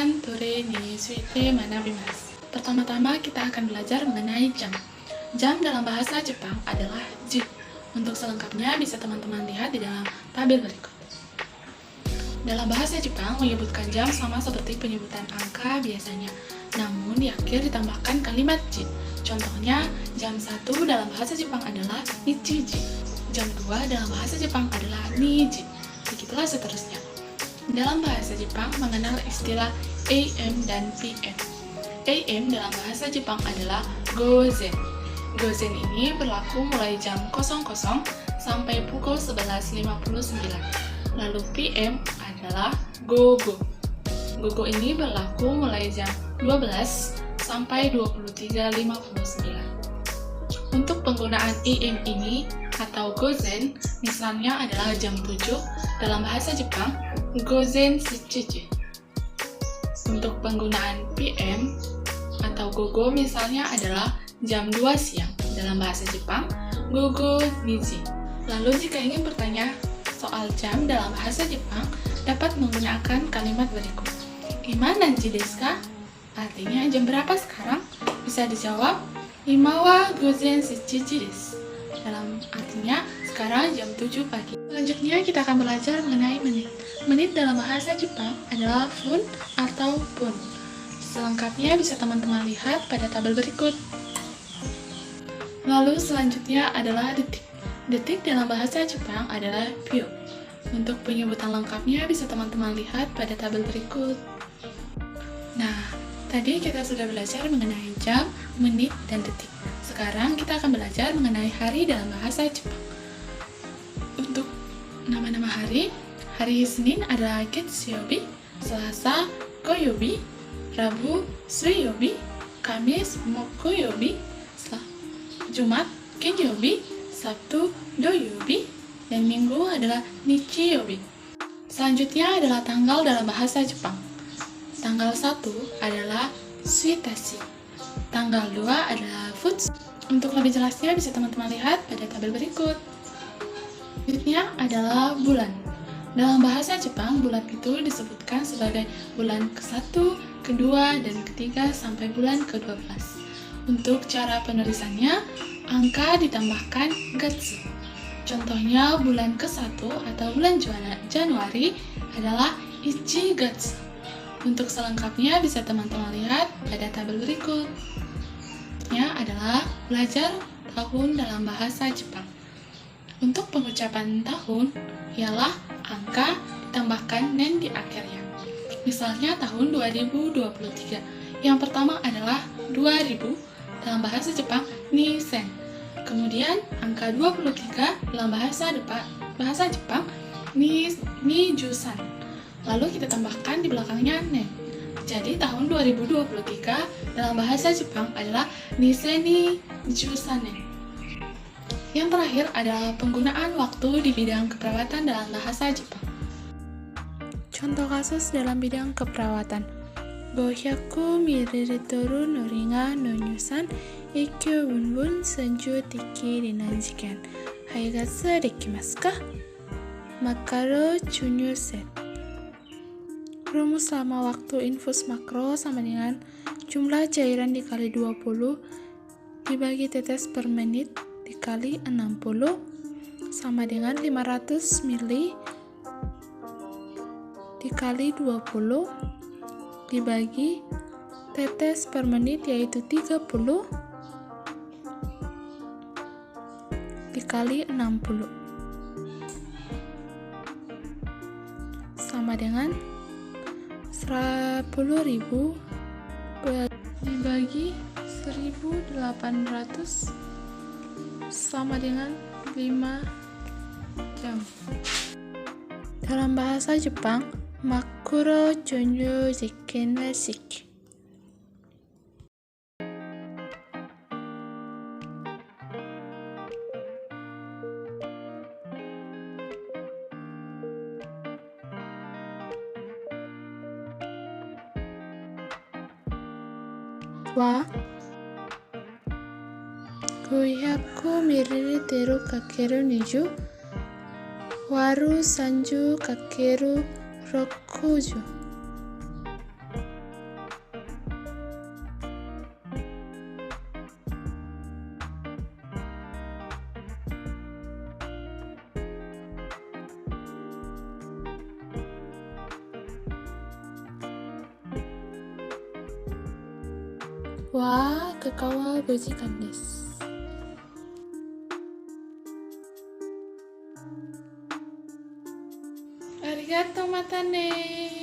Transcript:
Jikan tore ni suite manabimasu. Pertama-tama kita akan belajar mengenai jam. Jam dalam bahasa Jepang adalah ji. Untuk selengkapnya bisa teman-teman lihat di dalam tabel berikut. Dalam bahasa Jepang menyebutkan jam sama seperti penyebutan angka biasanya, namun di akhir ditambahkan kalimat ji. Contohnya, jam 1 dalam bahasa Jepang adalah ichiji. Jam 2 dalam bahasa Jepang adalah niji. Begitulah seterusnya. Dalam bahasa Jepang mengenal istilah AM dan PM. AM dalam bahasa Jepang adalah gozen. Gozen ini berlaku mulai jam 00 sampai pukul 11.59. Lalu PM adalah gogo. Gogo ini berlaku mulai jam 12 sampai 23.59. Untuk penggunaan AM ini atau gozen, misalnya adalah jam 7 dalam bahasa Jepang, gozen shichiji. Untuk penggunaan PM atau gogo misalnya adalah jam 2 siang dalam bahasa Jepang, gogo niji. Lalu jika ingin bertanya soal jam dalam bahasa Jepang, dapat menggunakan kalimat berikut. Ima nanji desu ka? Artinya jam berapa sekarang? Bisa dijawab, ima wa gozen shichiji desu. Dalam artinya sekarang jam 7 pagi. Selanjutnya kita akan belajar mengenai menit. Menit dalam bahasa Jepang adalah fun atau pun. Selengkapnya bisa teman-teman lihat pada tabel berikut. Lalu selanjutnya adalah detik. Detik dalam bahasa Jepang adalah byo. Untuk penyebutan lengkapnya bisa teman-teman lihat pada tabel berikut. Nah, tadi kita sudah belajar mengenai jam, menit, dan detik. Sekarang kita akan belajar mengenai hari dalam bahasa Jepang. Untuk nama-nama hari Senin adalah Getsuyobi, Selasa Goyobi, Rabu Suiyobi, Kamis Mokuyobi, Jumat Kinyobi, Sabtu Doyobi, dan Minggu adalah Nichiyobi. Selanjutnya adalah tanggal dalam bahasa Jepang. Tanggal 1 adalah Suitashi, tanggal 2 adalah Futsu. Untuk lebih jelasnya bisa teman-teman lihat pada tabel berikut. Selanjutnya adalah bulan. Dalam bahasa Jepang, bulan itu disebutkan sebagai bulan ke-1, kedua, dan ketiga sampai bulan ke-12. Untuk cara penulisannya, angka ditambahkan gatsu. Contohnya bulan ke-1 atau bulan Januari adalah ichigatsu. Untuk selengkapnya bisa teman-teman lihat pada tabel berikut. Adalah belajar tahun dalam bahasa Jepang. Untuk pengucapan tahun ialah angka ditambahkan nen di akhirnya. Misalnya tahun 2023. Yang pertama adalah 2000 dalam bahasa Jepang nisen. Kemudian angka 23 dalam bahasa Jepang nijusan. Lalu kita tambahkan di belakangnya nen. Jadi tahun 2023 dalam bahasa Jepang adalah Niseni Jusanen. Yang terakhir adalah penggunaan waktu di bidang keperawatan dalam bahasa Jepang. Contoh kasus dalam bidang keperawatan. 500 ml のりがの乳酸影響分々洗浄的に何時間排ガスできますか? Makro Junior Rumus selama waktu infus makro sama dengan jumlah cairan dikali 20 dibagi tetes per menit dikali 60 sama dengan 500 ml dikali 20 dibagi tetes per menit yaitu 30 dikali 60 sama dengan 10.000 dibagi 1.800 sama dengan 5 jam. Dalam bahasa Jepang, makro jonyo jiken wa shiki. Wa 500ml×20 割る 30×60 Wa kekawa bojikan desu. Arigato, matane.